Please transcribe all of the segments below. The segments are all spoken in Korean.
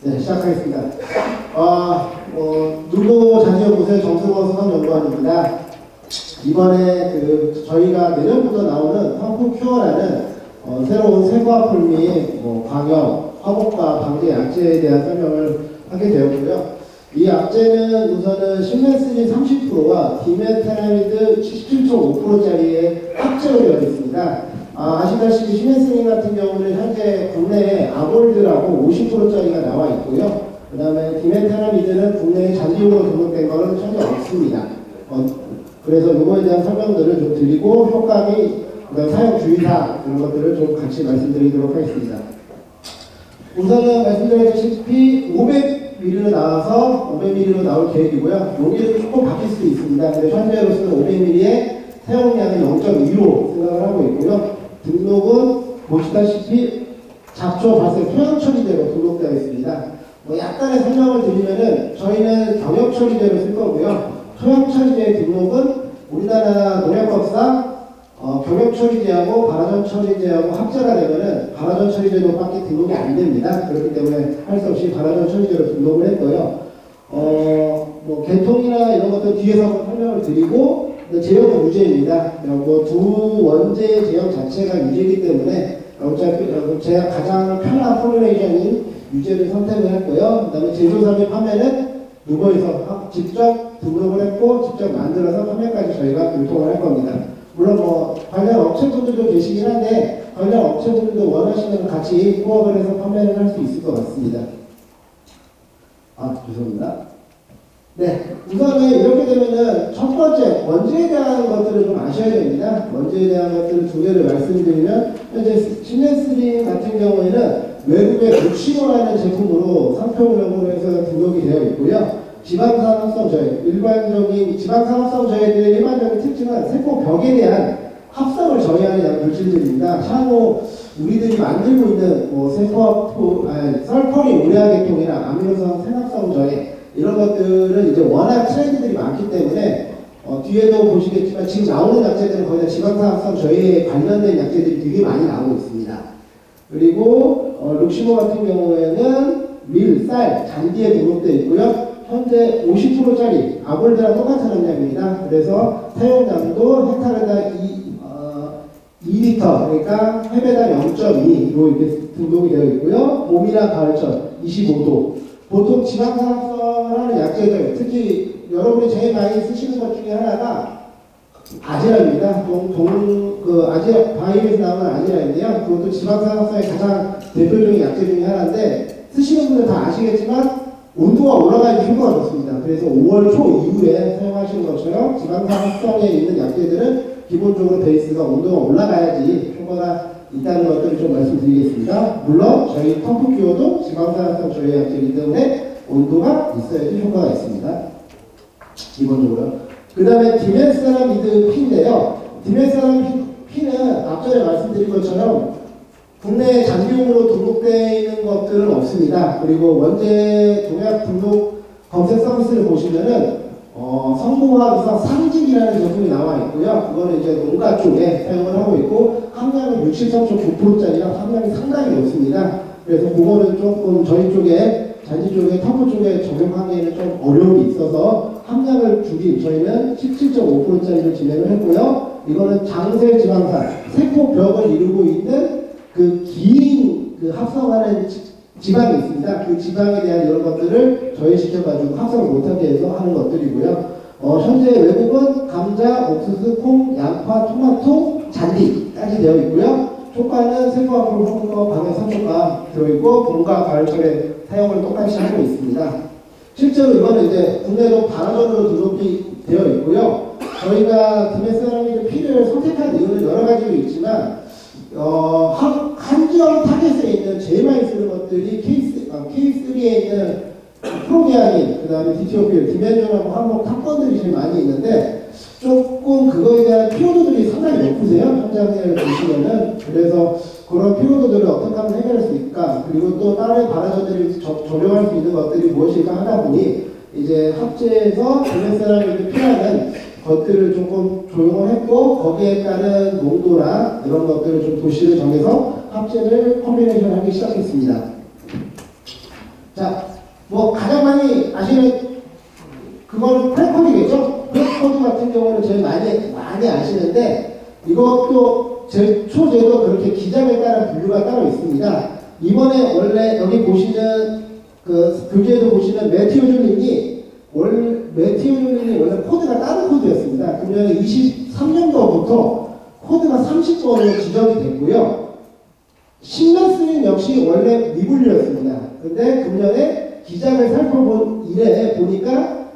네, 시작하겠습니다. 누구 자지연구소의 정승호 수석연구원입니다. 이번에 저희가 내년부터 나오는 화품 큐어라는 새로운 세과풀 및 광역, 화목과 방제 약제에 대한 설명을 하게 되었고요. 이 약제는 우선은 신메스린 30%와 디메타라미드 77.5%짜리의 합제로 되어 있습니다. 아시다시피 신메스린 같은 경우는 현재 국내에 아몰드라고 50%짜리가 나와 있고요. 그 다음에 디메타라미드는 국내에 잔디용으로 등록된 것은 현재 없습니다. 그래서 이거에 대한 설명들을 좀 드리고 효과비, 그다음 사용 주의사항 이런 것들을 좀 같이 말씀드리도록 하겠습니다. 우선은 말씀드렸다시피 500ml로 나와서 500ml로 나올 계획이고요. 용기는 조금 바뀔 수 있습니다. 근데 현재로서는 500ml의 사용량은 0.2로 생각을 하고 있고요. 등록은 보시다시피 잡초 발생 토양 처리제로 등록되어 있습니다. 약간의 설명을 드리면은 저희는 경영 처리제로 쓸 거고요. 토양 처리제 등록은 우리나라 농약법상 경영 처리제하고 발화전 처리제하고 합자가 되면은 발화전 처리제로밖에 등록이 안 됩니다. 그렇기 때문에 할 수 없이 발화전 처리제로 등록을 했고요. 개통이나 이런 것들 뒤에서 한번 설명을 드리고, 제형은 유제입니다. 두 원제의 제형 자체가 유제이기 때문에 어차피 제가 가장 편한 포뮬레이션인 유제를 선택을 했고요. 그 다음에 제조사 및 판매는 누버에서 직접 등록을 했고 직접 만들어서 판매까지 저희가 유통을 할 겁니다. 물론 관련 업체분들도 계시긴 한데 관련 업체분들도 원하시면 같이 코업을 해서 판매를 할 수 있을 것 같습니다. 죄송합니다. 네, 우선은 이렇게 되면은 첫 번째 원재에 대한 것들을 좀 아셔야 됩니다. 원재에 대한 것들을 두 개를 말씀드리면 현재 신메스린 같은 경우에는 외국의 룩시노라는 제품으로 상표명으로 해서 등록이 되어 있고요. 지방산업성 저해, 일반적인 지방산업성 저해들의 일반적인 특징은 세포 벽에 대한 합성을 저해하는 물질들입니다. 향후 우리들이 만들고 있는 설퍼린 우레아계통이나 아미노산 생합성 저해 이런 것들은 이제 워낙 트렌드들이 많기 때문에 뒤에도 보시겠지만 지금 나오는 약제들은 거의 다 지방산업성 저해에 관련된 약제들이 되게 많이 나오고 있습니다. 그리고 룩시노 같은 경우에는 밀, 쌀, 잔디에 등록되어 있고요. 현재 50%짜리 아몰드랑 똑같은 함량입니다. 그래서 사용량도 헥타르당 2리터, 그러니까 해배당 0.2로 이렇게 등록이 되어 있고요. 봄이나 가을철 25도. 보통 지방산업성을 하는 약제들, 특히 여러분이 제일 많이 쓰시는 것 중에 하나가 아제라입니다. 아제라, 바이오에서 나오는 아제라인데요. 그것도 지방산업성의 가장 대표적인 약제 중에 하나인데, 쓰시는 분들 다 아시겠지만, 온도가 올라가야지 효과가 좋습니다. 그래서 5월 초 이후에 사용하시는 것처럼 지방산업성에 있는 약제들은 기본적으로 베이스가 온도가 올라가야지 효과가 있다는 것들을 좀 말씀드리겠습니다. 물론 저희 컴프큐어도 지방산업성 저해 약제이기 때문에 온도가 있어야지 효과가 있습니다. 기본적으로. 그 다음에 디메사라미드 P인데요. 디메사라미드 P는 앞전에 말씀드린 것처럼 국내 잔디용으로 등록되어 있는 것들은 없습니다. 그리고 원재 농약 등록 검색 서비스를 보시면은 성공화학에서 상직이라는 제품이 나와 있고요. 그거는 이제 농가 쪽에 사용을 하고 있고 함량은 63.9%짜리라 함량이 상당히 높습니다. 그래서 그거는 조금 저희 쪽에 잔디 쪽에 텀프 쪽에 적용하기에는 좀 어려움이 있어서 함량을 줄인 저희는 17.5%짜리를 진행을 했고요. 이거는 장세 지방산 세포벽을 이루고 있는 긴 합성하는 지방이 있습니다. 그 지방에 대한 이런 것들을 저해시켜가지고 합성을 못하게 해서 하는 것들이고요. 현재 외국은 감자, 옥수수, 콩, 양파, 토마토, 잔디까지 되어 있고요. 효과는 세포화풀, 홍거, 방해 산소가 들어있고 봄과 가을철에 사용을 똑같이 하고 있습니다. 실제로 이거는 이제 국내로 발화전으로 등록이 되어 있고요. 저희가 디메사라미드 P를 선택한 이유는 여러 가지로 있지만 한지형 타겟에 있는 제일 많이 쓰는 것들이 K3에 있는 프로기아닌, 그 다음에 디티오필, 디멘전하고 한국 탑건들이 제일 많이 있는데 조금 그거에 대한 피로도들이 상당히 높으세요. 현장을 보시면은. 그래서 그런 피로도들을 어떻게 하면 해결할 수 있을까? 그리고 또 다른 발화전들이 적용할 수 있는 것들이 무엇일까 하다 보니 이제 합체해서 디메사라미드 P라는 것들을 조금 조용을 했고 거기에 따른 농도나 이런 것들을 좀 도시를 정해서 합체를 컴비네이션 하기 시작했습니다. 자, 뭐 가장 많이 아시는 그거는 프레코드겠죠? 프레코드 같은 경우는 제일 많이 아시는데 이것도 초제도 그렇게 기장에 따른 분류가 따로 있습니다. 이번에 원래 여기 보시는 그 교재에도 보시는 매튜존이 원래 코드가 다른 코드였습니다. 그러면 23년도부터 코드가 30번으로 지정이 됐고요. 신메스는 역시 원래 미분류였습니다. 근데 금년에 기장을 살펴본 이래 보니까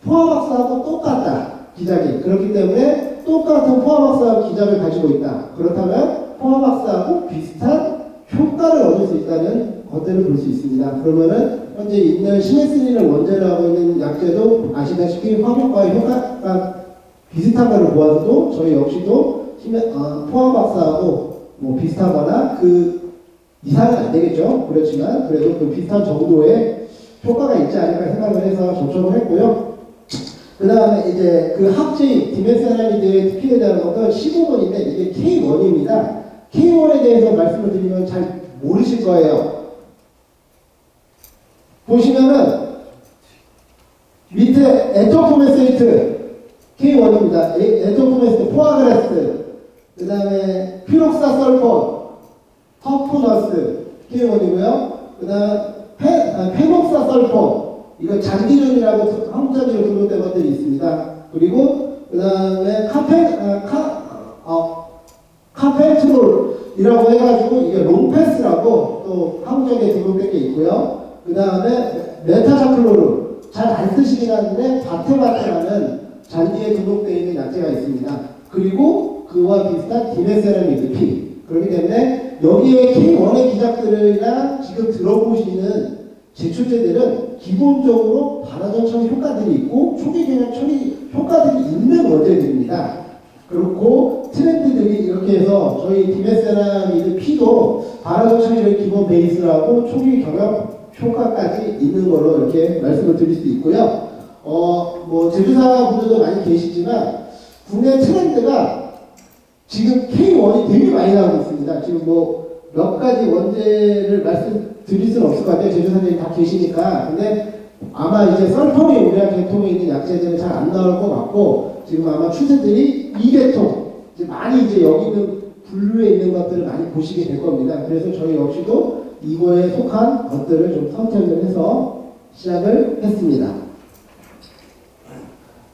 포화박스하고 똑같다. 기장이. 그렇기 때문에 똑같은 포화박스하고 기장을 가지고 있다. 그렇다면 포화박스하고 비슷한 효과를 얻을 수 있다는 것들을 볼 수 있습니다. 그러면은 현재 있는 시메스린을 원재로 하고 있는 약제도 아시다시피 화목과의 효과가 비슷한 것을 보아서도 저희 역시도 포화박스하고 뭐 비슷하거나 그 이상은 안 되겠죠. 그렇지만 그래도 그 비슷한 정도의 효과가 있지 않을까 생각을 해서 접촉을 했고요. 그 다음에 이제 그 합지 디메세라미드의 특징에 대한 것은 15번인데 이게 K1입니다. K1에 대해서 말씀을 드리면 잘 모르실 거예요. 보시면은 밑에 에토포메세이트 K1입니다. 에토포메세이트 포아그레스 그 다음에 피록사설폰 터프너스 K1이고요. 그 다음 페녹사설폰 이거 잔디존이라고 한국자리로 등록된 것들이 있습니다. 그리고 그 다음에 카페트롤이라고 해가지고 이게 롱패스라고 또 한국자리에 등록된 게 있고요. 그 다음에 메타자클로르 잘 안 쓰시긴 하는데 바테바테라는 잔디에 등록되어 있는 약제가 있습니다. 그리고 그와 비슷한 디메세라미드 P 그렇기 때문에 여기에 K1의 기작들이랑 지금 들어보시는 제초제들은 기본적으로 발화전 처리 효과들이 있고 초기 개념 처리 효과들이 있는 원재들입니다. 그렇고 트렌드들이 이렇게 해서 저희 디메세라미드 P도 발화전 처리를 기본 베이스라고 초기 경험 효과까지 있는 걸로 이렇게 말씀을 드릴 수 있고요. 뭐 제조사 분들도 많이 계시지만 국내 트렌드가 지금 K1이 되게 많이 나오고 있습니다. 지금 뭐 몇 가지 원재를 말씀드릴 수는 없을 것 같아요. 제조사들이 다 계시니까. 근데 아마 이제 썰폰이 우리가 계통에 있는 약재들은 잘 안 나올 것 같고 지금 아마 추세들이 이 계통 이제 많이 이제 여기 있는 분류에 있는 것들을 많이 보시게 될 겁니다. 그래서 저희 역시도 이거에 속한 것들을 좀 선택을 해서 시작을 했습니다.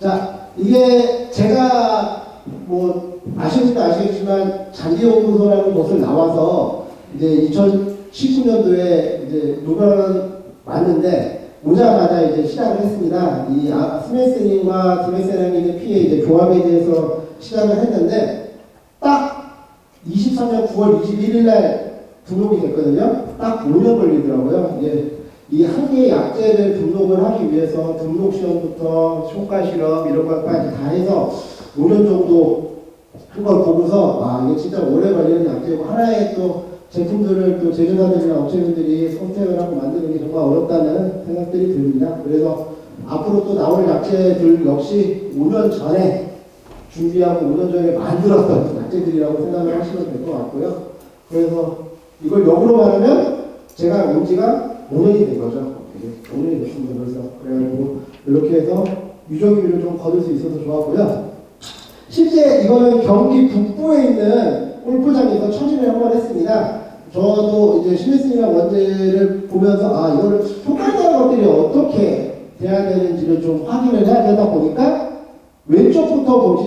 자, 이게 제가 뭐 아시는 분도 아시겠지만 잔디연구소라는 곳을 나와서 이제 2019년도에 이제 노변 왔는데 오자마자 이제 시작을 했습니다. 이 스메스린과 디메세라믹의 P의 이제 조합에 대해서 시작을 했는데 딱 23년 9월 21일 날 등록이 됐거든요. 딱 5년 걸리더라고요. 이제 이 한 개의 약제를 등록을 하기 위해서 등록 시험부터 효과 실험 이런 것까지 다 해서 5년 정도 한 걸 보고서 아 이게 진짜 오래 걸리는 약제고 하나의 또 제품들을 또 제조사들이나 업체분들이 선택을 하고 만드는 게 정말 어렵다는 생각들이 듭니다. 그래서 앞으로 또 나올 약제들 역시 5년 전에 준비하고 5년 전에 만들었던 약제들이라고 생각을 하시면 될 것 같고요. 그래서 이걸 역으로 말하면 제가 온 지가 5년이 된 거죠. 5년이 됐습니다. 그래서 그래가지고 이렇게 해서 유종기를 좀 거둘 수 있어서 좋았고요. 실제 이거는 경기 북부에 있는 골프장에서 처진을 한번 했습니다. 저도 이제 스미스니랑 원재를 보면서 아 이거를 효과적인 것들이 어떻게 돼야 되는지를 좀 확인을 해야 되다 보니까 왼쪽부터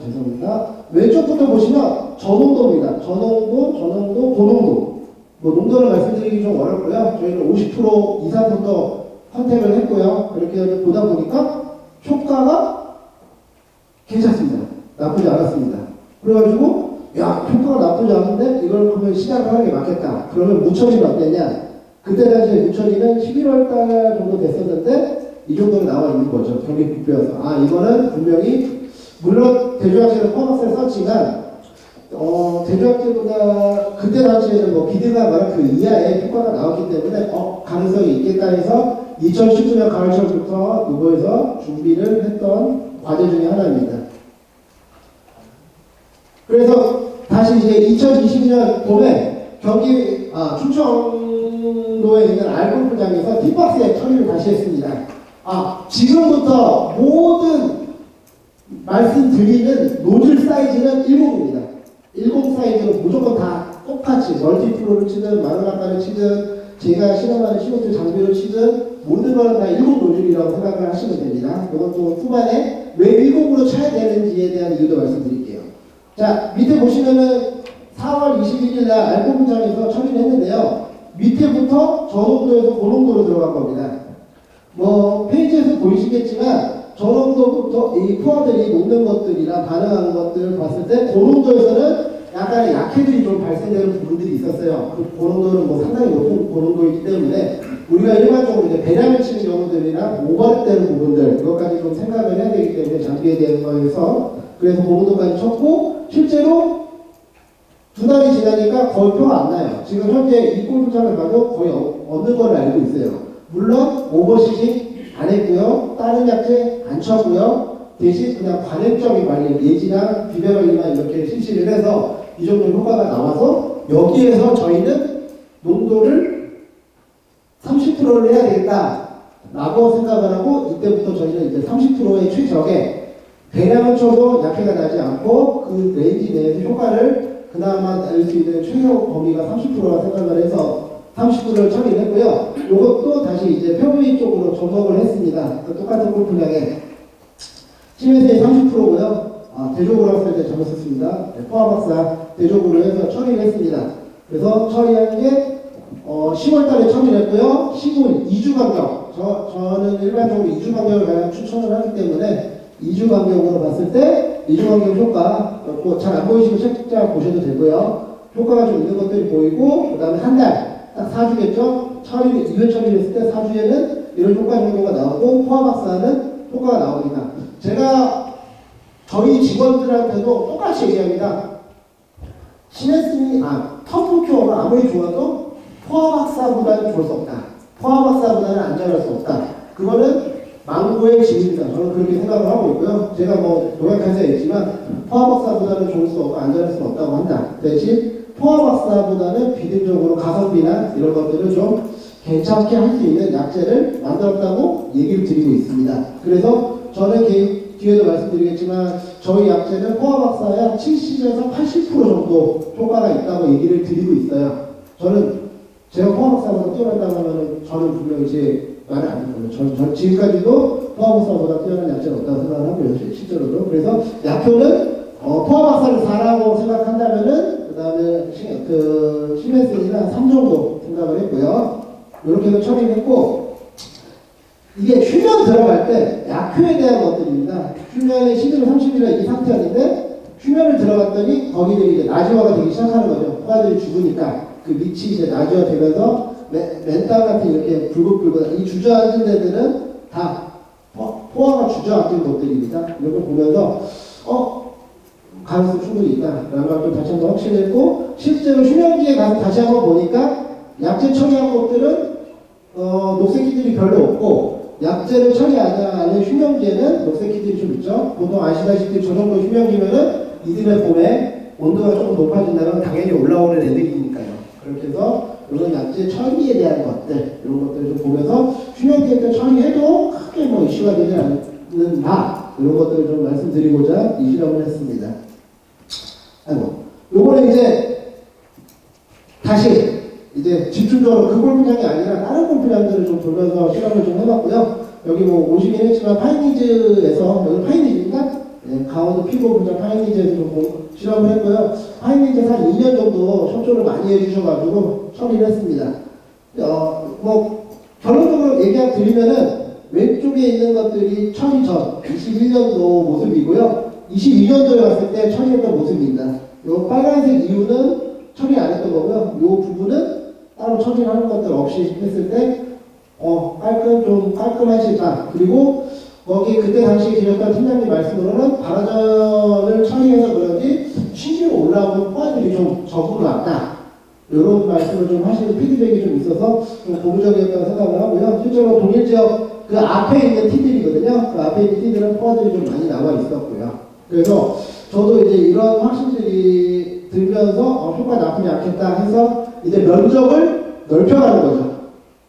죄송합니다. 왼쪽부터 보시면 저농도입니다. 저농도, 고농도. 뭐 농도를 말씀드리기 좀 어렵고요. 저희는 50% 이상부터 선택을 했고요. 그렇게 보다 보니까 효과가 괜찮습니다. 나쁘지 않았습니다. 그래가지고 야 효과가 나쁘지 않은데 이걸 그러면 시작을 하는 게 맞겠다. 그러면 무천이는 어땠냐? 그때 당시에 무천이는 11월 달 정도 됐었는데 이 정도로 나와 있는 거죠. 경기 국배여서 아 이거는 분명히 물론 대조약제는 퍼머스를 썼지만 대조약제보다 그때 당시에는 뭐 비드가 말한 그 이하의 효과가 나왔기 때문에 가능성이 있겠다 해서 2019년 가을철부터 노고에서 준비를 했던 과제 중에 하나입니다. 그래서 다시 이제 2020년 봄에 경기 충청도에 있는 알골프장에서 마치겠습니다. 지금부터 모든 말씀드리는 노즐 사이즈는 10입니다. 10 사이즈는 무조건 다 똑같이 멀티프로를 치든 마누라카를 치든 제가 실험하는 CO2 장비를 치든 모든 거는 다 10 노즐이라고 생각을 하시면 됩니다. 이것도 후반에 왜 10으로 쳐야 되는지에 대한 이유도 말씀드릴게요. 자, 밑에 보시면은 4월 21일 날 알코 분장에서 처리를 했는데요. 밑에부터 저농도에서 고농도로 들어갈 겁니다. 페이지에서 보이시겠지만 저농도부터 이 포화들이 녹는 것들이나 반응하는 것들을 봤을 때 고농도에서는 약간의 약해들이 좀 발생되는 부분들이 있었어요. 그 고농도는 상당히 높은 고농도이기 때문에 우리가 일반적으로 이제 배량을 치는 경우들이나 오버랩되는 부분들 이것까지 좀 생각을 해야 되기 때문에 장비에 대한 거에서 그래서 고농도까지 쳤고 실제로 2달이 지나니까 거의 표가 안 나요. 지금 현재 이 골프장을 가도 거의 없는 걸 알고 있어요. 물론 오버시징 안 했고요. 다른 약제 안 쳤고요. 대신 그냥 관행적인 관리, 예지랑 비배 관리만 이렇게 실시를 해서 이 정도 효과가 나와서 여기에서 저희는 농도를 30%를 해야 되겠다 라고 생각을 하고 이때부터 저희는 이제 30%의 최적의 배량을 쳐도 약해가 나지 않고 그 레인지 내에서 효과를 그나마 낼 수 있는 최소 범위가 30%라 생각을 해서 30%를 처리를 했고요. 이것도 다시 이제 페어웨이 쪽으로 접목을 했습니다. 똑같은 골프장에 팀에서의 30%고요. 대적으로 했을 때 잘못했습니다. 포화박사 대적으로 해서 처리를 했습니다. 그래서 처리한 게 10월 달에 처리를 했고요. 2주 간격. 저는 일반적으로 2주 간격을 가장 추천을 하기 때문에 2주 간격으로 봤을 때 2주 간격 효과 잘 안 보이시면 책자 보셔도 되고요. 효과가 좀 있는 것들이 보이고 그 다음에 한 달 딱 4주겠죠. 2회 처리를 했을 때 4주에는 이런 효과 정도가 나오고 포화박사는 효과가 나옵니다. 제가 저희 직원들한테도 똑같이 얘기합니다. 시네스미, 터프큐어는 아무리 좋아도 포화박사보다는 좋을 수 없다. 포화박사보다는 안전할 수 없다. 그거는 망고의 질입니다. 저는 그렇게 생각을 하고 있고요. 제가 노약해서 했지만 포화박사보다는 좋을 수 없고 안전할 수 없다고 한다. 대신 포화박사보다는 비등적으로 가성비나 이런 것들을 좀 괜찮게 할 수 있는 약재를 만들었다고 얘기를 드리고 있습니다. 그래서 저는 뒤에도 말씀드리겠지만 저희 약재는 포화박사야 70에서 80% 정도 효과가 있다고 얘기를 드리고 있어요. 제가 포화박사보다 뛰어난다고 하면 저는 분명히 제 말을 안 듣거든요. 전 지금까지도 포화박사보다 뛰어난 약재는 없다고 생각을 하고요. 실제로도. 그래서 약효는 포화박사를 4라고 생각한다면은 그 다음에 시메스이나 3 정도 생각을 했고요. 이렇게 해서 처리를 했고 이게 휴면 들어갈 때 약효에 대한 것들입니다. 휴면에 11월 30일에 이 상태였는데 휴면을 들어갔더니 거기들이 이제 나지화가 되기 시작하는 거죠. 포화들이 죽으니까 그 밑이 이제 나지화 되면서 맨땅 같은 이렇게 붉은붉은 이 주저앉은 데들은 다 포화가 주저앉은 것들입니다. 이런 걸 보면서 가능성 충분히 있다라는 걸 또 다시 한번 확신했고 실제로 휴면기에 가서 다시 한번 보니까 약재 처리한 것들은 녹색기들이 별로 없고 약재를 처리하지 않은 휴면기에는 녹색기들이 좀 있죠. 보통 아시다시피 저 정도 휴면기면은 이듬해 봄에 온도가 조금 높아진다면 당연히 올라오는 애들이니까요. 그렇게 해서 이런 약재 처리에 대한 것들 이런 것들을 좀 보면서 휴면기에 때 처리해도 크게 이슈가 되지 않는다 이런 것들을 좀 말씀드리고자 이 실험을 했습니다. 요거는 이제 다시 이제 집중적으로 그 골프장이 아니라 다른 골프장들을 좀 돌면서 실험을 좀 해봤고요. 여기 오시긴 했지만 파이니즈에서 여기 파이니즈입니다. 네, 강원도 피고분장 파이니즈에서 좀 실험을 했고요. 파이니즈에서 한 2년 정도 협조를 많이 해주셔가지고 처리를 했습니다. 결론적으로 드리면은 왼쪽에 있는 것들이 처리 전 21년도 모습이고요. 22년도에 왔을 때 처리했던 모습입니다. 요 빨간색 이유는 처리 안 했던 거고요. 요 부분은 따로 처리를 하는 것들 없이 했을 때 좀 깔끔한 실장. 그리고 거기 그때 당시에 계셨던 팀장님 말씀으로는 발화전을 처리해서 그런지 신기로 올라오는 포화들이 좀 적으로 났다. 이런 말씀을 좀 하시는 피드백이 좀 있어서 좀 고무적이었다고 생각을 하고요. 실제로 동일 지역 그 앞에 있는 팀들이거든요. 그 앞에 있는 팀들은 포화들이 좀 많이 나와 있었고요. 그래서 저도 이제 이런 확신들이 들면서 효과 나쁘지 않겠다 해서 이제 면적을 넓혀가는 거죠.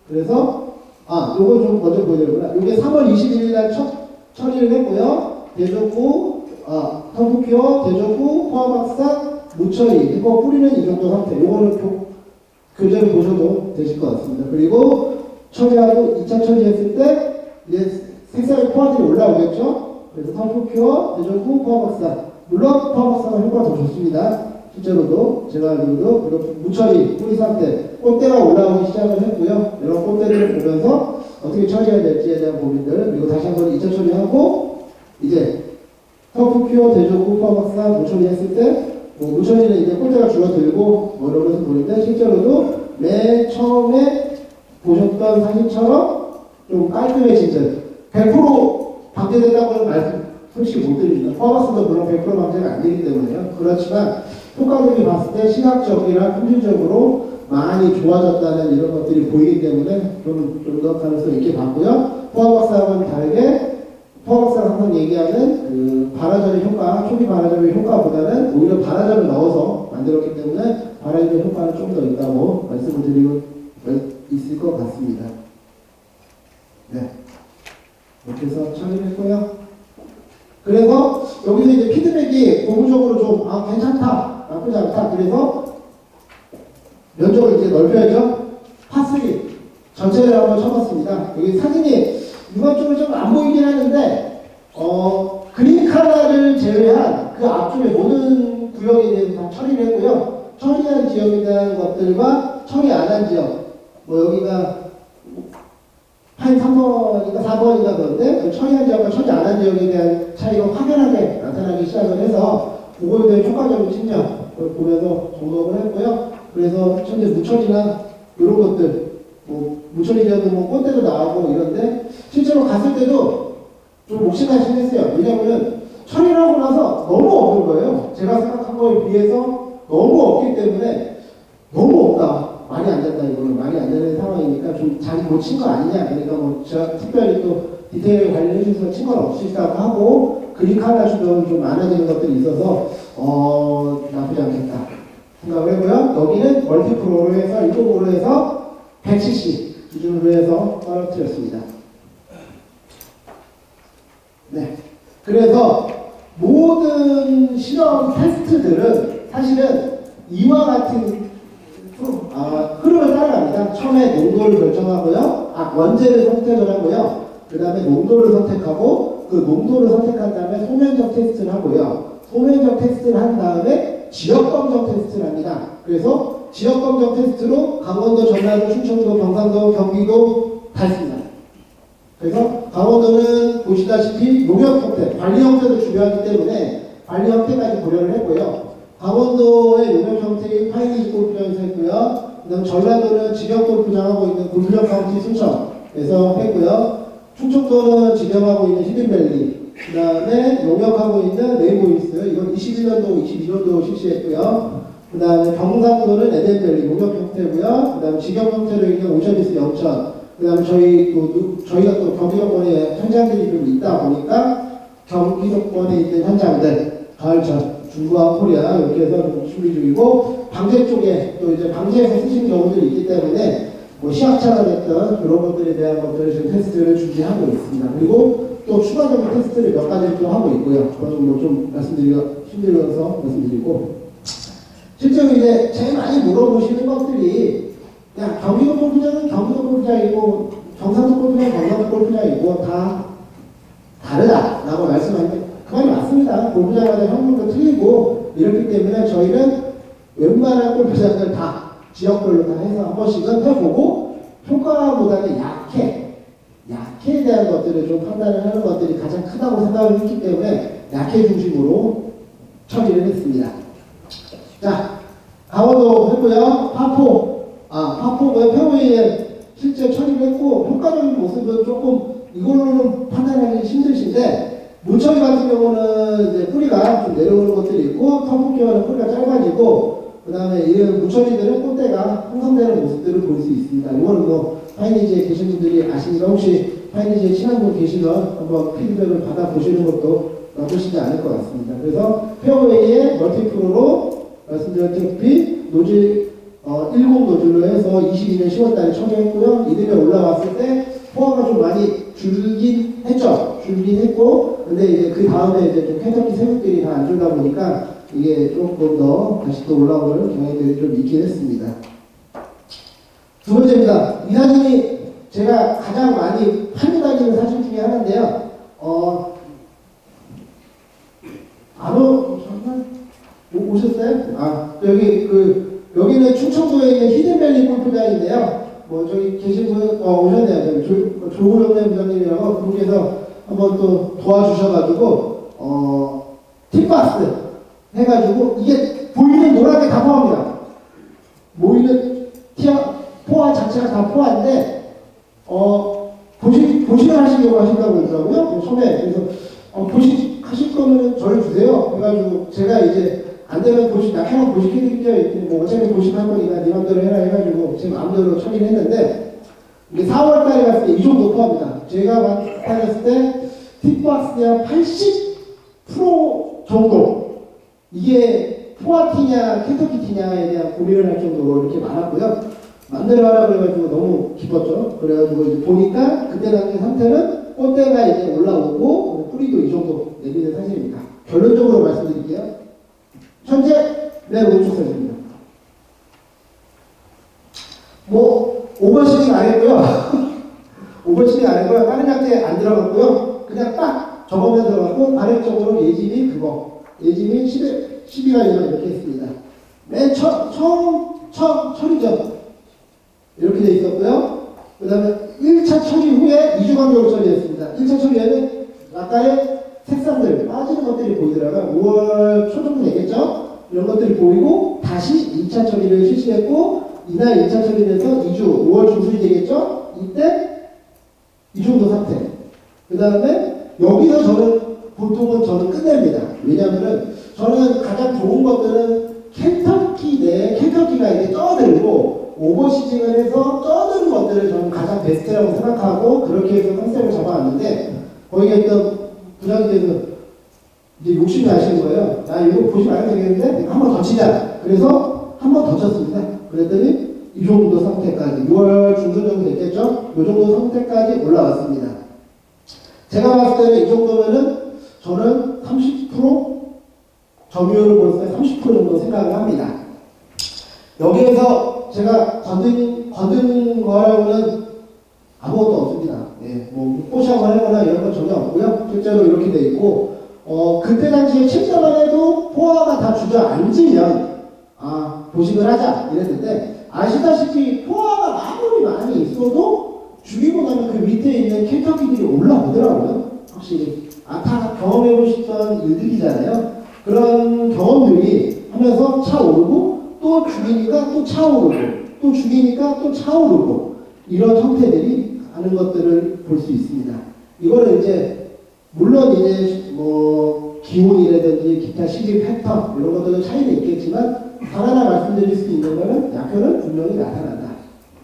그래서 요거 좀 먼저 보여드리구나. 요게 3월 21일 날 처리를 했고요. 대전구, 터프큐어, 대전구, 포항박사, 무처리. 이거 뿌리는 이 정도 상태. 요거는 교재를 보셔도 되실 것 같습니다. 그리고 처리하고 2차 처리했을 때 이제 색상의 포화들이 올라오겠죠. 그래서 터프큐어, 대전구, 포항박사. 물론 포항박사가 효과가 더 좋습니다. 실제로도 제가 알기로도 무처리 뿌리 상태 꽃대가 올라오기 시작을 했고요. 이런 꽃대를 보면서 어떻게 처리해야 될지에 대한 고민들, 그리고 다시 한번 2차 처리하고 이제 터프큐어, 대전구, 포항박사 무처리 했을 때 무처리는 이제 꽃대가 줄어들고 이런 것을 보는데 실제로도 맨 처음에 보셨던 사진처럼 좀 깔끔해진 100% 방제된다고는 말씀 솔직히 못 드립니다. 포함박사도 물론 100% 방제가 안 되기 때문에요. 그렇지만 효과들이 봤을 때 시각적이나 품질적으로 많이 좋아졌다는 이런 것들이 보이기 때문에 좀 더 가능성이 있게 봤고요. 포함박사와는 다르게 포함박사가 항상 얘기하는 그 발화점의 효과, 초기 발화점의 효과보다는 오히려 발화점을 넣어서 만들었기 때문에 발화점의 효과는 좀 더 있다고 말씀을 드리고 있을 것 같습니다. 네. 이렇게 해서 처리를 했고요. 그래서 여기서 이제 피드백이 고무적으로 좀 괜찮다, 나쁘지 않다. 그래서 면적을 이제 넓혀야죠. 파3 전체를 한번 쳐봤습니다. 여기 사진이 이번 쪽은 좀 안 보이긴 하는데 그린 칼라를 제외한 그 앞쪽에 모든 구역에 대해서 다 처리를 했고요. 처리한 지역에 대한 것들과 처리 안 한 지역, 여기가 한 3번인가 4번인가 그런데 처리한 지역과 처리 안 한 지역에 대한 차이가 확연하게 나타나기 시작을 해서 그거에 대한 효과적인 측면을 보면서 점검을 했고요. 그래서 현재 무처리나 이런 것들, 무처리 지역은 꽃대도 나오고 이런데 실제로 갔을 때도 좀 몫이다시 했어요. 왜냐하면 처리를 하고 나서 너무 없는 거예요. 제가 생각한 거에 비해서 너무 없기 때문에 너무 없다. 많이 안 된다. 이거는 많이 안 되는 상황이니까 좀 잘 못 친 거 아니냐. 그러니까 제가 특별히 또 디테일 관리해 주셔서 친 건 없으시다고 하고 그린 칼라 수도 좀 많아지는 것들이 있어서 나쁘지 않겠다 생각을 했고요. 여기는 멀티프로로 해서 1.5로 해서 100cc 기준으로 해서 떨어뜨렸습니다. 네. 그래서 모든 실험 테스트들은 사실은 이와 같은 흐름을 따라갑니다. 처음에 농도를 결정하고요. 원재를 선택을 하고요. 그 다음에 농도를 선택하고 그 농도를 선택한 다음에 소면적 테스트를 하고요. 소면적 테스트를 한 다음에 지역검정 테스트를 합니다. 그래서 지역검정 테스트로 강원도, 전라도, 충청도, 경상도, 경기도 다 있습니다. 그래서 강원도는 보시다시피 농협 형태, 관리 형태도 중요하기 때문에 관리 형태까지 고려를 했고요. 강원도의 농협 형태인 파이니지 골프장에서 했고요. 그 다음 전라도는 직영 골프장하고 있는 굴령 카운티 순천에서 했고요. 충청도는 직영하고 있는 히든밸리, 그 다음에 농협하고 있는 레이보이스, 이건 21년도, 22년도 실시했고요. 그 다음에 경상도는 에덴밸리 농협 형태고요. 그 다음에 직영 형태로 있는 오션비스 영천, 그 다음에 저희가 또 경기도권에 현장들이 좀 있다 보니까 경기도권에 있는 현장들, 가을철, 중부와 코리아 이렇게 해서 좀 준비 중이고, 방제 쪽에 또 이제 방제에서 쓰시는 경우들이 있기 때문에 시약차가 됐던 그런 것들에 대한 것들을 지금 테스트를 준비하고 있습니다. 그리고 또 추가적인 테스트를 몇 가지를 또 하고 있고요. 그건 좀 말씀드리기가 힘들어서 말씀드리고, 실제로 이제 제일 많이 물어보시는 것들이 경기도 골프장은 경기도 골프장이고 경상도 골프장은 경상도 골프장이고 다 다르다라고 말씀하는데 그 말이 맞습니다. 골프장마다 형국도 틀리고 이렇기 때문에 저희는 웬만한 골프장들 다 지역별로 다 해서 한 번씩은 해보고 효과보다는 약해에 대한 것들을 좀 판단을 하는 것들이 가장 크다고 생각을 했기 때문에 약해 중심으로 처리를 했습니다. 자, 강원도 했고요. 파포 페어웨이에 실제 처리를 했고 효과적인 모습은 조금 이걸로는 판단하기 힘드신데, 무처리 같은 경우는 이제 뿌리가 좀 내려오는 것들이 있고 터프큐어는 뿌리가 짧아지고, 그 다음에 이런 무처리들은 꽃대가 형성되는 모습들을 볼 수 있습니다. 이거는 파이니지에 계신 분들이 아시니까 혹시 파이니지에 친한 분 계시면 한번 피드백을 받아보시는 것도 나쁘시지 않을 것 같습니다. 그래서 페어웨이에 멀티프로로 말씀드렸다시피 노즐 10 노즐로 해서 22년 10월달에 처리했고요. 이듬해 올라왔을 때 포화가 좀 많이 줄긴 했죠. 줄긴 했고, 근데 이제 그 다음에 이제 좀 켄터키 세력들이 다 안 줄다 보니까 이게 조금 더 다시 또 올라오는 경향들이 좀 있긴 했습니다. 두 번째입니다. 이 사진이 제가 가장 많이 팔고 다니는 사진 중에 하나인데요. 잠깐 오셨어요? 여기는 충청도에 있는 히든밸리 골프장인데요. 저기 계신 분, 오셨네요. 조구영래 부장님이라고 그분께서 한번 또 도와주셔가지고, 팁박스 해가지고, 이게 보이는 노랗게 다 포화입니다. 보이는 포화 자체가 다 포화인데, 보식하시려고 하신다고 그러더라고요. 처음에. 그래서, 보식하실 거면 저를 주세요. 그래가지고, 제가 이제, 안 되면 약하면 보식해드릴게요. 어차피 보식할 거니까 네 맘대로 해라 해가지고, 제 마음대로 처리를 했는데, 이게 4월달에 갔을 때 이 정도 포화입니다. 제가 다녔을 때, 팁박스에 한 80% 정도. 이게 포화티냐, 켄터키티냐에 대한 고민을 할 정도로 이렇게 많았고요. 맘대로 하라 그래가지고 너무 기뻤죠. 그래가지고 이제 보니까 그때 당시 상태는 꽃대가 이제 올라오고 뿌리도 이 정도 내리는 사진입니다. 결론적으로 말씀드릴게요. 현재 내 오른쪽 사진입니다. 오버시딩 안 했고요. 오버시딩 안 했고요. 다른 약재 안 들어갔고요. 그냥 딱 저거만 들어갔고 발행적으로 예짐이 그거. 예짐이 12가 이렇게 했습니다. 맨 처음이죠. 이렇게 돼 있었고요. 그 다음에 1차 처리 후에 2주 간격으로 처리했습니다. 1차 처리에는 아까의 색상들 빠지는 것들이 보이더라고요. 5월 초 정도 되겠죠? 이런 것들이 보이고 다시 2차 처리를 실시했고 이날 2차 처리돼서 2주 5월 중순이 되겠죠? 이때 이 정도 상태. 그 다음에 여기서 보통은 끝냅니다. 왜냐하면 저는 가장 좋은 것들은 켄터키 내에 켄터키가 이제 쪄들고 오버시징을 해서 쪄드는 것들을 저는 가장 베스트라고 생각하고 그렇게 해서 컨셉을 잡아왔는데 거기에 있던 부장님께서 이제 욕심이 나시는 거예요. 나 이거 보지 말아도 되겠는데 한 번 더 치자. 그래서 한 번 더 쳤습니다. 그랬더니 이 정도 상태까지 6월 중순 정도 됐겠죠? 이 정도 상태까지 올라왔습니다. 제가 봤을 때는 이 정도면은 저는 30% 점유율을 볼 때 30% 정도 생각을 합니다. 여기에서 제가 거둔 거라고는 아무것도 없습니다. 포샵을 하거나 이런 건 전혀 없고요. 실제로 이렇게 돼 있고, 그때 당시에 칠자만 해도 포화가 다 주저앉으면, 보식을 하자 이랬는데, 아시다시피 포화가 아무리 많이 있어도 죽이고 나면 그 밑에 있는 켄터키들이 올라오더라고요. 확실히. 다 경험해보셨던 일들이잖아요. 그런 경험들이 하면서 차오르고, 또 죽이니까 또 차오르고, 또 죽이니까 또 차오르고, 이런 형태들이 하는 것들을 볼 수 있습니다. 이거는 이제, 물론 이제 기온이라든지 기타 시기 패턴, 이런 것들은 차이는 있겠지만, 하나 말씀드릴 수 있는 거는 약효는 분명히 나타난다.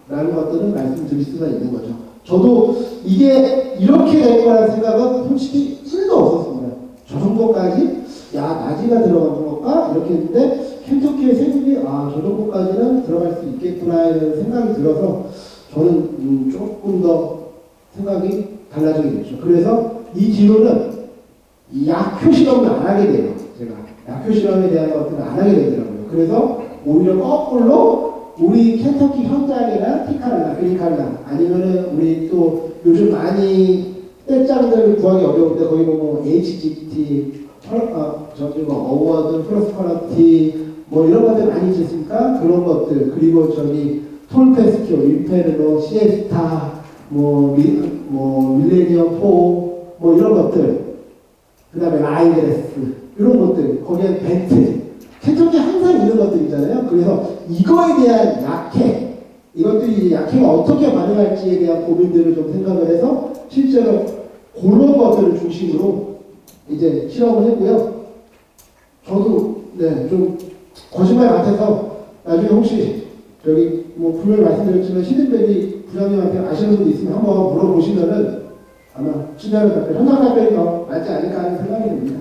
라는 것들은 말씀드릴 수가 있는 거죠. 저도 이게 이렇게 될 거라는 생각은 솔직히 1도 없었습니다. 저 정도까지, 나지가 들어가는 건가? 이렇게 했는데, 켄터키의 세국이, 저 정도까지는 들어갈 수 있겠구나라는 생각이 들어서, 저는 조금 더 생각이 달라지게 됐죠. 그래서 이 뒤로는 이 약효 실험을 안 하게 돼요. 제가. 약효 실험에 대한 것들을 안 하게 되더라고요. 그래서 오히려 거꾸로 우리 켄터키 현장이나 티카르나, 그리카르나, 아니면은 우리 또 요즘 많이 떼짱들 구하기 어려울 때 거기 보면 HGT, 어워드, 플러스 퀄리티, 이런 것들 많이 있지 않습니까? 그런 것들, 그리고 톨페스키오, 인페르노, 시에스타, 밀레니엄 4, 이런 것들, 그 다음에 라이드레스, 이런 것들, 거기에 벤트, 켄터키 항상 있는 것들이잖아요. 그래서 이거에 대한 약해, 이것들이 약해가 어떻게 반응할지에 대한 고민들을 좀 생각을 해서 실제로 그런 것들을 중심으로 이제 실험을 했고요. 저도 좀 거짓말 같아서 나중에 혹시 분명히 말씀드렸지만 히든밸리 부장님한테 아시는 분도 있으면 한번 물어보시면은 아마 친절한 답변, 현장 답변이 더 낫지 않을까 하는 생각이 듭니다.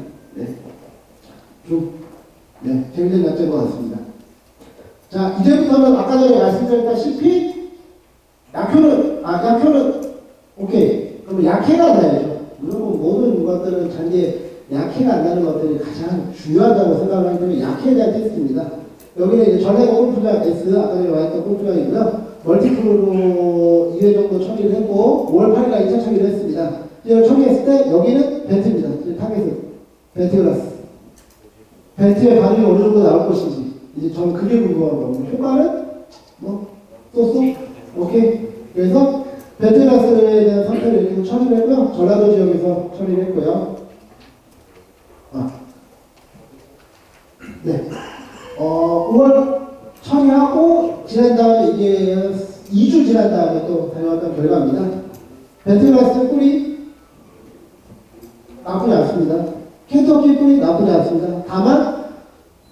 재밌는 약재인 것 같습니다. 자, 이제부터는 아까 전에 말씀드렸다시피 약효는 오케이. 그럼 약해가 나야죠. 무조건 모든 것들은 잔디에 약해가 안 나는 것들이 가장 중요하다고 생각을 하기 때문에 약해에 대한 테스트입니다. 여기는 이제 전액 골프장 S, 아까 전에 와있던 골프장이고요. 멀티플로 2회 정도 처리를 했고, 5월 8일날 2차 처리를 했습니다. 이제 처리했을 때, 여기는 벤트입니다. 타겟은 벤트 글라스. 벤트의 반응이 어느 정도 나올 것인지. 이제 저는 그게 궁금한 겁니다. 효과는? 뭐? 또? 오케이. 그래서, 벤트 글라스에 대한 상태를 이렇게 처리를 했고요. 전라도 지역에서 처리를 했고요. 네. 5월 처리하고 지난 다음에 이게 2주 지난 다음에 또 다녀왔던 결과입니다. 벤트글라스 뿌리 나쁘지 않습니다. 켄터키 뿌리 나쁘지 않습니다. 다만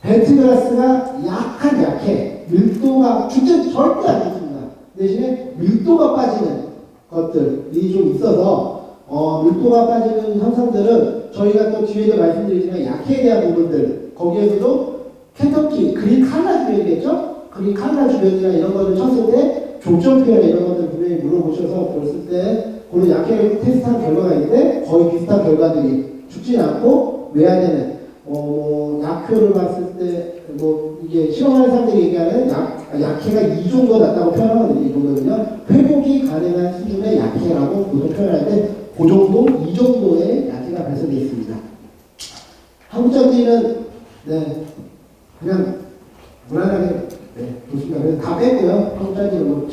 벤트글라스가 약해. 밀도가 축제 절대 안 좋습니다. 대신에 밀도가 빠지는 것들이 좀 있어서 밀도가 빠지는 현상들은 저희가 또 뒤에도 말씀드리지만 약해에 대한 부분들 거기에서도 켄터키 그린 칼라 주변이겠죠? 그린 칼라 주변이나 이런 것을 쳤을 때 조점 표현 이런 것들 분명히 물어보셔서 보셨을 때 그런 약해를 테스트한 결과가 있는데 거의 비슷한 결과들이 죽지 않고 외화되는 약효를 봤을 때 뭐 이게 실험하는 사람들이 얘기하는 약해가 이 정도 났다고 표현하거든요. 이 정도면요 회복이 가능한 수준의 약해라고 보통 표현할 때 그 정도, 이 정도의 약해가 발생되어 있습니다. 한국 잔디는 네 그냥 무난하게 좋습니다. 그래서 다 뺐고요. 한국 잔디는 뭐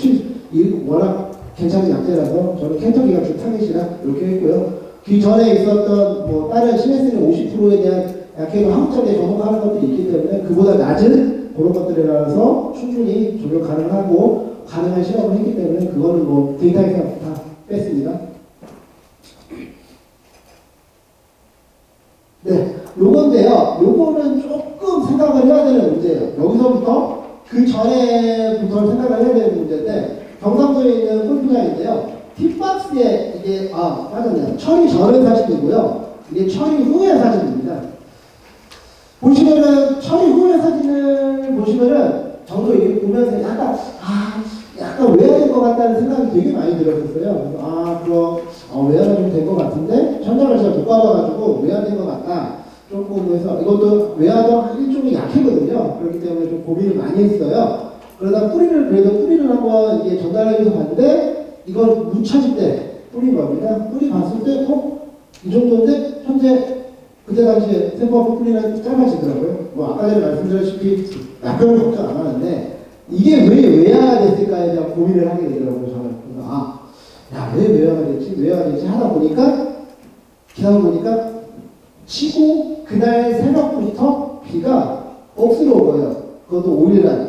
워낙 괜찮은 약재라서 저는 켄터키가 주 타겟이라 이렇게 했고요. 그 전에 있었던 뭐 다른 시메스는 50%에 대한 약해도 한국 잔디에 접목하는 것들이 있기 때문에 그보다 낮은 그런 것들이라서 충분히 적용 가능하고 가능한 실험을 했기 때문에 그거는 뭐 데이터에서 다 뺐습니다. 네, 요건데요. 요거는 조금 생각을 해야 되는 문제예요. 여기서부터 그 전에부터 생각을 해야 되는 문제인데 경상도에 있는 골프장인데요. 팁박스에 이게 맞았네요. 처리 전의 사진이고요. 이게 처리 후의 사진입니다. 보시면은 처리 후의 사진을 보시면은 저도 이게 보면서 약간 외화된 것 같다는 생각이 되게 많이 들었었어요. 그럼 외화가 좀 된 것 같은데 현장을 제가 못 가봐가지고 외화된 것 같다. 조금 해서 이것도 외화도 일종의 약해거든요. 그렇기 때문에 좀 고민을 많이 했어요. 그러다 뿌리를 한번 이게 전달하기 위해서 봤는데 이걸 묻혀질 때 뿌린 겁니다. 뿌리 봤을 때 이 정도인데 현재 그때 당시에 샘플 뿌리는 짧아지더라고요. 뭐 아까 전에 말씀드렸다시피 약간은 걱정 안 하는데 이게 왜 외화가 됐을까에 대한 고민을 하게 되더라고요. 저는 그래서 왜 외화가 됐지 하다 보니까 기사를 보니까 치고 그날 새벽부터 비가 억수로 오고요. 그것도 5일간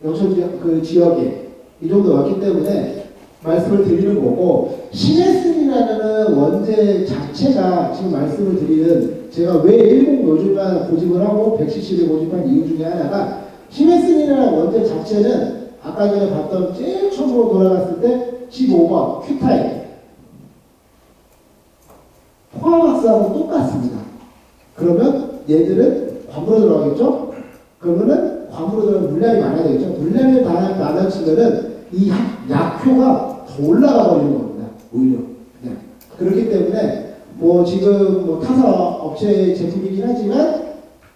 영천 그 지역에 이 정도 왔기 때문에 말씀을 드리는 거고 시네슨이라는 원재 자체가 지금 말씀을 드리는 제가 왜 10 노즐만 고집을 하고 170을 고집한 이유 중에 하나가 시네슨이라는 원재 자체는 아까 전에 봤던 제일 처음으로 돌아갔을 때 15번 큐타임 포화박스하고 똑같습니다. 그러면 얘들은 곽으로 들어가겠죠? 그러면은 곽으로 들어가면 물량이 많아야 되겠죠? 물량이 많아지면은 이 약효가 더 올라가 버리는 겁니다. 오히려. 그냥. 그렇기 때문에 뭐 지금 뭐 타사 업체 제품이긴 하지만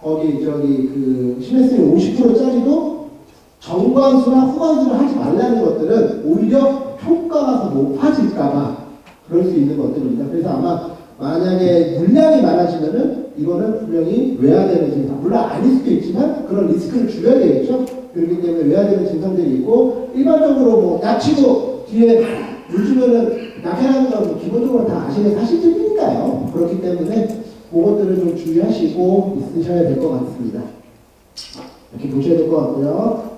거기 그 시메스리 50%짜리도 정관수나 후관수를 하지 말라는 것들은 오히려 효과가 더 높아질까봐 그럴 수 있는 것들입니다. 그래서 아마 만약에 물량이 많아지면은 이거는 분명히 외화되는 증상, 물론 아닐 수도 있지만 그런 리스크를 줄여야 되겠죠. 그렇기 때문에 외화되는 증상들이 있고 일반적으로 뭐 약치고 뒤에 물 주면은 약해라는 건 기본적으로 다 아시는 사실들이니까요. 그렇기 때문에 그것들을 좀 주의하시고 있으셔야 될 것 같습니다. 이렇게 보셔야 될 것 같고요.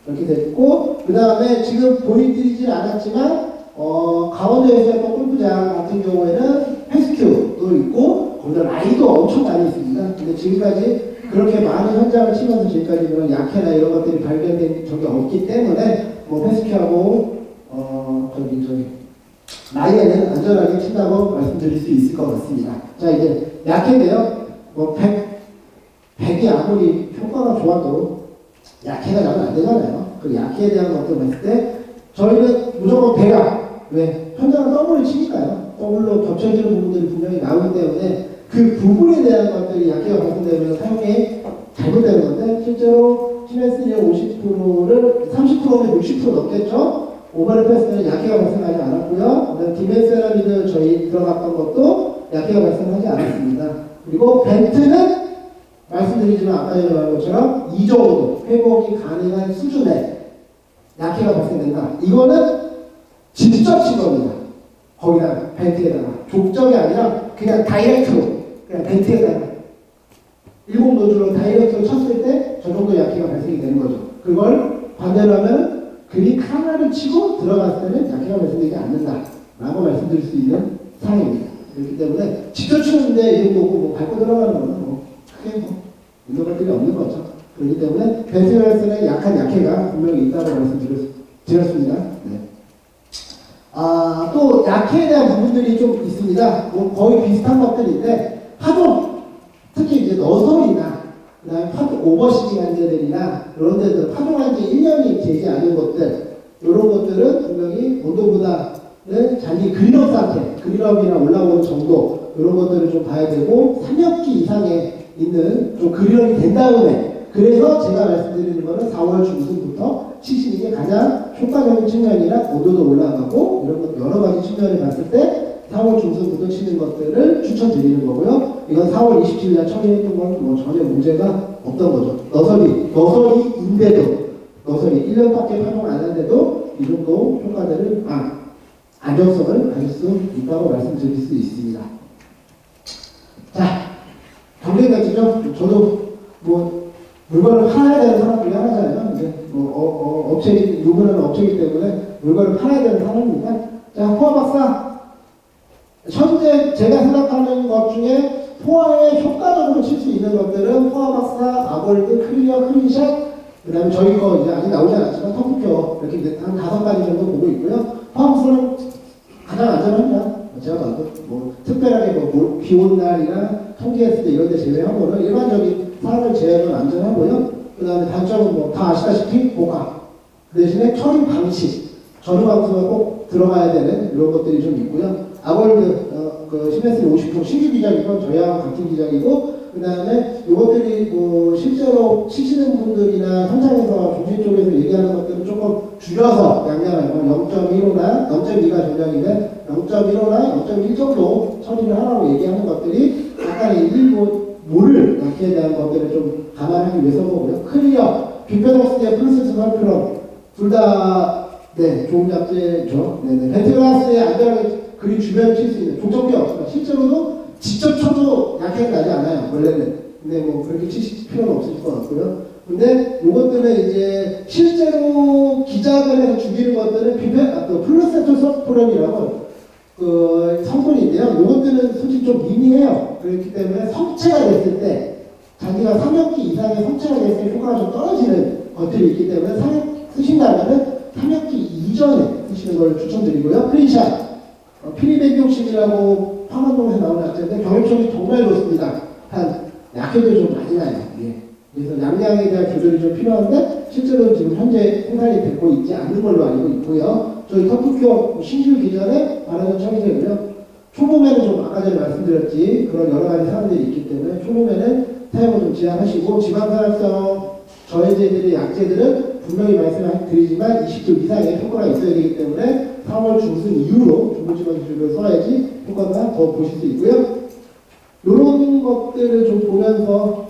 이렇게 됐고 그 다음에 지금 보여드리진 않았지만 강원도에서 했던 골프장 같은 경우에는 패스큐도 있고 거기다 라이도 엄청 많이 있습니다. 근데 지금까지 그렇게 많은 현장을 치면서 지금까지 그런 약해나 이런 것들이 발견된 적이 없기 때문에 뭐 패스큐하고 라이에는 안전하게 친다고 말씀드릴 수 있을 것 같습니다. 자 이제 약해인데요. 뭐 100이 아무리 효과가 좋아도 약해가 나면 안 되잖아요. 그 약해에 대한 것들 봤을 때 저희는 무조건 100아 왜? 현장은 더블을 치니까요. 더블로 겹쳐지는 부분들이 분명히 나오기 때문에 그 부분에 대한 것들이 약해가 발생되면 사용이 잘못되는 건데 실제로 시멘스의 50%를 30%면 60% 넘겠죠. 오버랩 패스는 약해가 발생하지 않았고요. 디멘세라미드 저희 들어갔던 것도 약해가 발생하지 않았습니다. 그리고 벤트는 말씀드리지만 아까 전에 말한 것처럼 이 정도 회복이 가능한 수준의 약해가 발생된다. 이거는 직접 친 겁니다. 거기다가 벤트에다가 족적이 아니라 그냥 다이렉트로 그냥 벤트에다가 10노즐로 다이렉트로 쳤을 때 저 정도 약해가 발생이 되는 거죠. 그걸 반대로 하면 그린 하나를 치고 들어갔을 때는 약해가 발생되지 않는다 라고 말씀드릴 수 있는 사항입니다. 그렇기 때문에 직접 치는데 이 정도고 뭐 밟고 들어가는 거는 뭐 크게 뭐 이런 것들이 없는 거죠. 그렇기 때문에 벤트에서는 약한 약해가 분명히 있다고 말씀드렸습니다. 네. 또 약해에 대한 부분들이 좀 있습니다. 뭐 거의 비슷한 것들인데 파도, 특히 이제 너설이나 그다음에 파도 오버시팅한 데들이나 이런 데들 파동한 지 1년이 되지 않은 것들 이런 것들은 분명히 온도보다는 자기 그린업 상태, 그린업이나 올라오는 정도 이런 것들을 좀 봐야 되고 3학기 이상에 있는 좀 그린업이 된 다음에 그래서 제가 말씀드리는 거는 4월 중순부터 치시는 게 가장 효과적인 측면이라 온도도 올라가고 이런 것 여러 가지 측면을 봤을 때 4월 중순부터 치는 것들을 추천드리는 거고요. 이건 4월 27일 날 처리했던 건 뭐 전혀 문제가 없던 거죠. 너설이인데도 너설이 1년밖에 파동 안 한데도 이 정도 효과들을 안정성을 가질 수 있다고 말씀드릴 수 있습니다. 자, 경쟁 가치죠. 저도 뭐 물건을 팔아야 되는 사람 중에 하나잖아요. 이제 업체이 누구는 업체이기 때문에 물건을 팔아야 되는 사람이니까. 자, 포화 박사. 현재 제가 생각하는 것 중에 포화에 효과적으로 칠 수 있는 것들은 포화 박사, 아볼드, 클리어, 크린샷, 그 다음에 저희 거 이제 아직 나오지 않았지만 터프표 이렇게 한 5가지 정도 보고 있고요. 포화 박사는 가장 안전합니다. 제가 봐도 뭐 특별하게 뭐 비 온 날이나 통기했을 때 이런 데 제외하고는 일반적인 사람을 제외하면 안전하고요. 그 다음에 단점은 뭐 다 아시다시피 고가. 그 대신에 처리 방식, 전후 방수가 꼭 들어가야 되는 이런 것들이 좀 있고요. 아볼드 그 시멘스는 50% 신규 기장이고 저희하고 같은 기장이고 그 다음에 이것들이 뭐 실제로 치시는 분들이나 현장에서 중심 쪽에서 얘기하는 것들은 조금 줄여서 양양하고 0.15나 0.2가 전량이면 0.15나 0.1 정도 처리를 하라고 얘기하는 것들이 약간의 일부 모를 약해에 대한 것들을 좀 감안하기 위해서 보고요. 클리어, 빅베럭스의 플러스 스컬프럼 둘 다 네, 좋은 잡지죠. 네네. 벤트그라스에 안전하게 그린 주변을 칠 수 있는 족적이 없습니다. 실제로도 직접 쳐도 약해가 나지 않아요. 원래는. 근데 뭐 그렇게 치실 필요는 없을 것 같고요. 근데 이것들은 이제 실제로 기작을 해서 죽이는 것들은 플루세토 서프럼이라고 그 성분인데요. 이것들은 솔직히 좀 미미해요. 그렇기 때문에 성체가 됐을 때 자기가 3학기 이상의 성체가 됐을 때 효과가 좀 떨어지는 것들이 있기 때문에 쓰신다면은 3학기 이전에 쓰시는 걸 추천드리고요. 크린샷, 피리백용심이라고 황원동에서 나오는 약자인데 경험성이 정말 좋습니다. 약효도 좀 많이 나요. 예. 그래서 양량에 대한 조절이 좀 필요한데 실제로 지금 현재 생산이 되고 있지 않는 걸로 알고 있고요. 저희 터프큐어 신규 기전에 발화전 처리되고요. 초봄에는 좀 아까 전에 말씀드렸지 그런 여러 가지 사람들이 있기 때문에 초봄에는 사용을 좀 제한하시고 지방산화성 저해제들의 약제들은 분명히 말씀드리지만 20도 이상의 효과가 있어야 되기 때문에 3월 중순 이후로 중부지방주를 써야지 효과가 더 보실 수 있고요. 이런 것들을 좀 보면서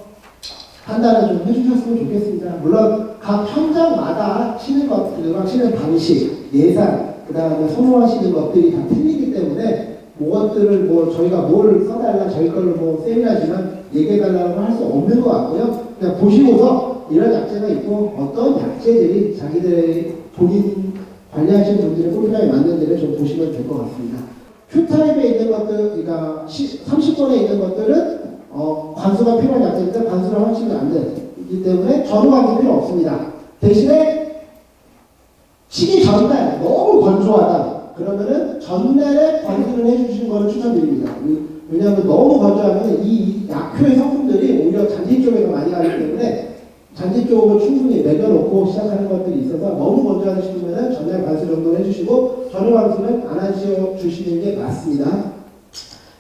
판단을 좀 해주셨으면 좋겠습니다. 물론 각 현장마다 치는 것들과 치는 방식, 예산, 그 다음에 선호하시는 것들이 다 틀리기 때문에 그것들을 뭐 저희가 뭘 써달라 저희 걸로 뭐 세미나지만 얘기해달라고 할 수 없는 것 같고요. 그냥 보시고서 이런 약재가 있고 어떤 약재들이 자기들의 본인 관리하시는 분들의 골프장에 맞는지를 좀 보시면 될 것 같습니다. Q타입에 있는 것들, 그러니까 30번에 있는 것들은 관수가 필요한 약재인데 관수를 하시면 안 되기 때문에 전후 관수 필요 없습니다. 대신에 치기 전날 너무 건조하다. 그러면은 전날에 관수를 해주시는 것을 추천드립니다. 왜냐하면 너무 건조하면 이 약효의 성분들이 오히려 잔디 쪽에서 많이 가기 때문에 잔디 쪽을 충분히 내려놓고 시작하는 것들이 있어서 너무 먼저 하시면은 전날 관수 정도 해주시고 전후 관수는 안 하셔주시는 게 맞습니다.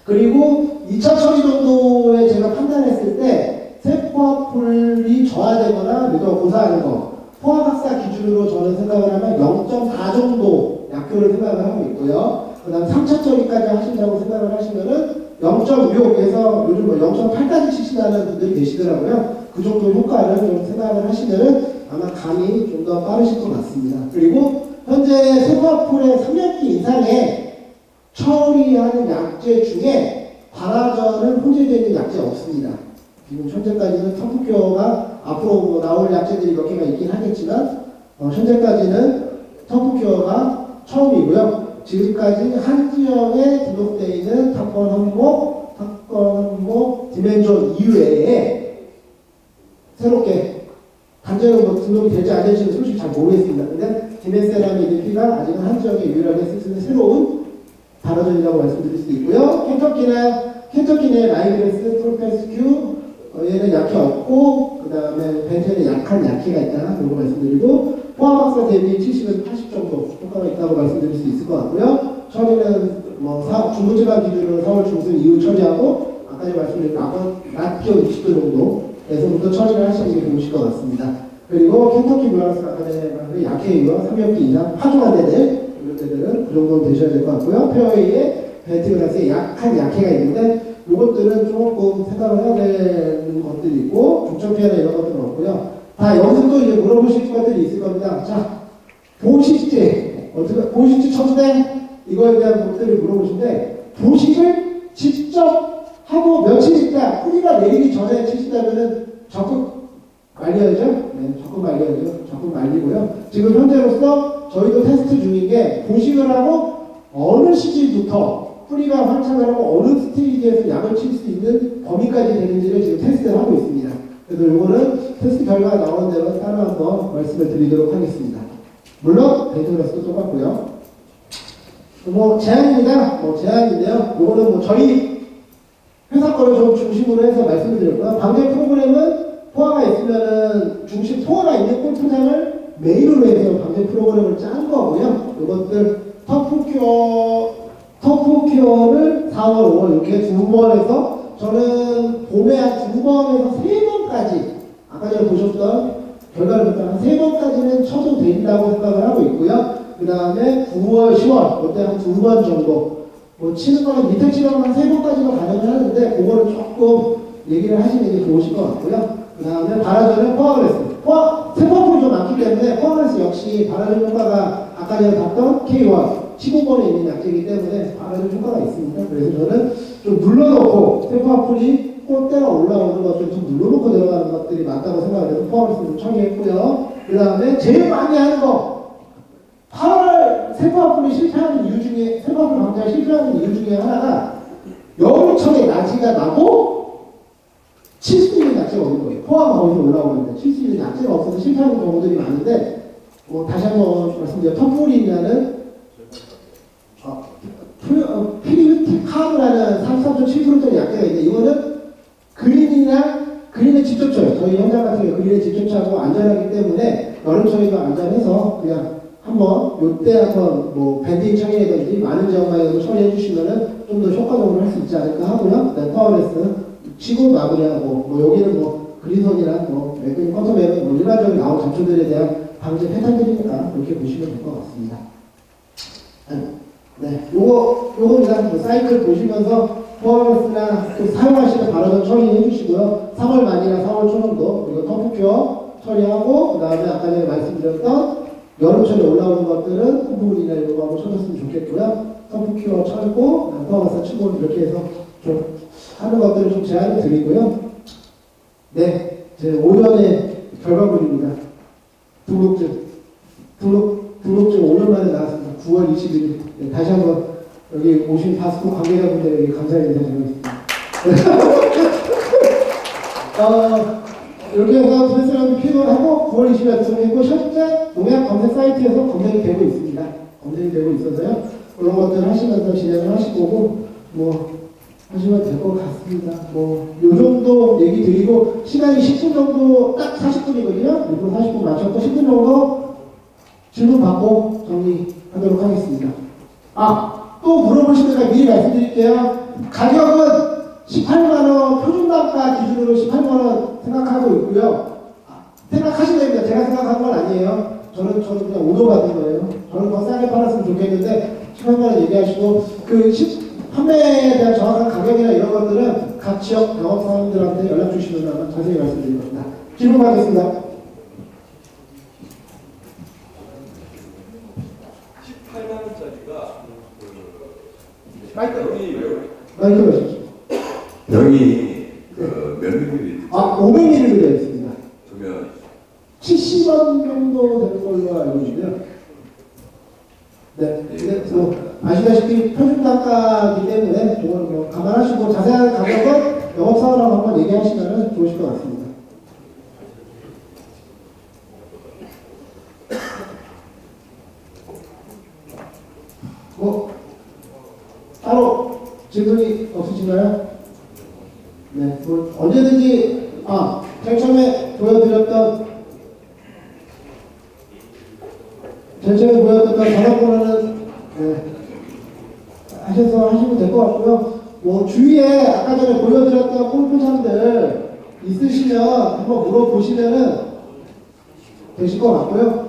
그리고 2차 처리 정도에 제가 판단했을 때 세포화풀이 저하되거나 누가 고사하는 거 포화박사 기준으로 저는 생각을 하면 0.4 정도 약효를 생각을 하고 있고요. 그 다음 3차 처리까지 하신다고 생각을 하시면은 0.6에서 요즘 뭐 0.8까지 치신다는 분들이 계시더라고요. 그 정도 효과를 좀 생각을 하시면은 아마 감이 좀 더 빠르실 것 같습니다. 그리고 현재 세포화풀의 3년기 이상의 처리하는 약제 중에 바라전은 혼재되어 있는 약제 없습니다. 지금 현재까지는 터프큐어가 앞으로 뭐 나올 약제들이 몇 개가 있긴 하겠지만 현재까지는 터프큐어가 처음이고요. 지금까지 한 지역에 등록되어 있는 탑건 항목, 디멘전 이외에 새롭게 단적으로 뭐 등록이 되지 않을지는 솔직히 잘 모르겠습니다. 근데 디멘세라믹 P가 아직은 한 지역에 유일하게 쓸 수 있는 새로운 바라전이라고 말씀드릴 수 있고요. 켄터키의 라이그레스, 프로페스큐 얘는 약해 없고 그 다음에 벤젠에 약한 약해가 있다. 이거 말씀드리고 포화박사 대비 70에서 80 정도 효과가 있다고 말씀드릴 수 있을 것 같고요. 처리는 뭐 중부지방 기준으로 4월 중순 이후 처리하고 아까 제가 말씀드린 낮 기온 20도 정도에서부터 처리를 하시는 게 좋으실 것 같습니다. 그리고 켄터키 블라우스 아카데미의 약해이와 3년기 이상 파종한 데들 이런 데들은 그 정도 되셔야 될 것 같고요. 페어웨이에 벤트그라스에 약한 약해가 있는데 이것들은 조금 생각을 해야 되는 것들이 있고 중점피해나 이런 것들은 없고요. 다 여기서 또 이제 물어보실 것들이 있을 겁니다. 자, 보식제 어떻게 보식제 쳤대? 이거에 대한 것들을 물어보시는데 보식을 직접 하고 며칠 있다 뿌리가 내리기 전에 치신다면은 적극 말려야죠. 네, 적극 말리고요. 지금 현재로서 저희도 테스트 중인 게 보식을 하고 어느 시기부터 뿌리가 활착을 하고 어느 스테이지에서 약을 칠 수 있는 범위까지 되는지를 지금 테스트를 하고 있습니다. 그래서 이거는 테스트 결과가 나오는 대로 따로 한번 말씀을 드리도록 하겠습니다. 물론 벤트그라스도 똑같고요. 뭐 제안입니다. 제안인데요. 이거는 뭐 저희 회사 거를 좀 중심으로 해서 말씀을 드렸고요. 방제 프로그램은 포화가 있으면은 포화가 있는 골프장을 메인으로 해서 방제 프로그램을 짠 거고요. 이것들 터프큐어를 4월, 5월 이렇게 두 번에서 저는 봄에 한 두 번에서 세 번까지 아까 전에 보셨던 결과를 보면 한 세 번까지는 쳐도 된다고 생각을 하고 있고요. 그 다음에 9월, 10월 그때 한 두 번 정도 뭐 치는 거는 밑에 치면 한 세 번까지도 가능을 하는데 그거를 조금 얘기를 하시는 게 좋으실 것 같고요. 그 다음에 바라전은 포화그레스 세포풀이 좀 많기 때문에 포화그레스 역시 바라전 효과가 아까 전에 봤던 K1 15번에 있는 약제이기 때문에 바라전 효과가 있습니다. 그래서 저는 좀 눌러놓고 세포풀이 꽃대가 올라오는 것들 좀 눌러놓고 들어가는 것들이 맞다고 생각해서 포화그레스를 처리했고요. 그 다음에 제일 많이 하는 거 8월 세포화풀이 실패하는 이유 중에 세포화풀 방지가 실패하는 이유 중에 하나가 여름철에 나지가 나고 칠 수 있는 약제가 없는 거예요. 포화가 거기서 올라오는데 칠 수 있는 약제가 없어서 실패하는 경우들이 많은데 다시 한번 말씀드려 터프린이라는 피리우티카브라는 33.7%짜리 약제가 있는데 이거는 그린에 직접 쳐요. 저희 현장 같은 경우 그린에 직접 차고 안전하기 때문에 여름철에도 안전해서 그냥 한번 요때 한번 뭐 밴딩 처리라든지 많은 지역만에도 처리해 주시면은 좀 더 효과적으로 할 수 있지 않을까 하고요. 그다음 파워레스 치고 마무리하고 뭐 여기는 뭐 그린선이랑 뭐 매끈 커터맨은 뭐 일반적인 아웃 잡초들에 대한 방제 패턴들이니까 그렇게 보시면 될 것 같습니다. 네, 요겁니다. 사이클 보시면서 포화레스나 또 사용하시는 바라전 처리해 주시고요. 3월 말이나 4월 초정도 그리고 터프큐어 처리하고 그 다음에 아까 전에 말씀드렸던 여름철에 올라오는 것들은 펌프물이나 이런 거 한번 쳐줬으면 좋겠고요. 터프큐어 쳐고 포화레스 치고 이렇게 해서 좀 하는 것들을 좀 제안을 드리고요. 네, 제 5년의 결과물입니다. 등록증 5년 만에 나왔습니다. 9월 21일. 네, 다시 한번 여기 오신 파스코 관계자분들에게 감사의 인사 드리겠습니다. 이렇게 해서 트랜스라운드 피드를 하고 9월 20일 등록했고 실제 농약 검색 사이트에서 검색이 되고 있습니다. 검색이 되고 있어서요. 그런 것들을 하시면서 진행을 하실 거고 뭐 하시면 될 것 같습니다. 뭐, 요 정도 얘기 드리고, 시간이 10분 정도, 딱 40분이거든요? 1분 40분 맞췄고, 10분 정도 질문 받고 정리하도록 하겠습니다. 아, 또 물어보시니까 미리 말씀드릴게요. 가격은 18만원, 표준단가 기준으로 18만원 생각하고 있고요. 생각하시면 됩니다. 제가 생각한 건 아니에요. 저는 그냥 오더 받은 거예요. 저는 더 싸게 팔았으면 좋겠는데, 18만원 얘기하시고, 판매에 대한 정확한 가격이나 이런 것들은 각 지역 영업사원들한테 연락 주시면 자세히 말씀드릴 겁니다. 질문 받겠습니다. 18만 원짜리가 마이크 마십시오. 병이 몇 밀리리터? 500ml 되어 있습니다. 그러면 70원 정도 되는 걸로 알고 있는데요. 네, 근데 뭐 아시다시피 표준 단가이기 때문에 그걸 뭐 감안하시고 자세한 가격은 영업사원하고 한번 얘기하시면 좋으실 것 같습니다. 뭐 따로 질문이 없으신가요? 네, 뭐 언제든지 제가 처음에 보여드렸던 전화번호는 하시면 될 것 같고요. 뭐 주위에 아까 전에 보여드렸던 골프장들 있으시면 한번 물어보시면은 되실 것 같고요.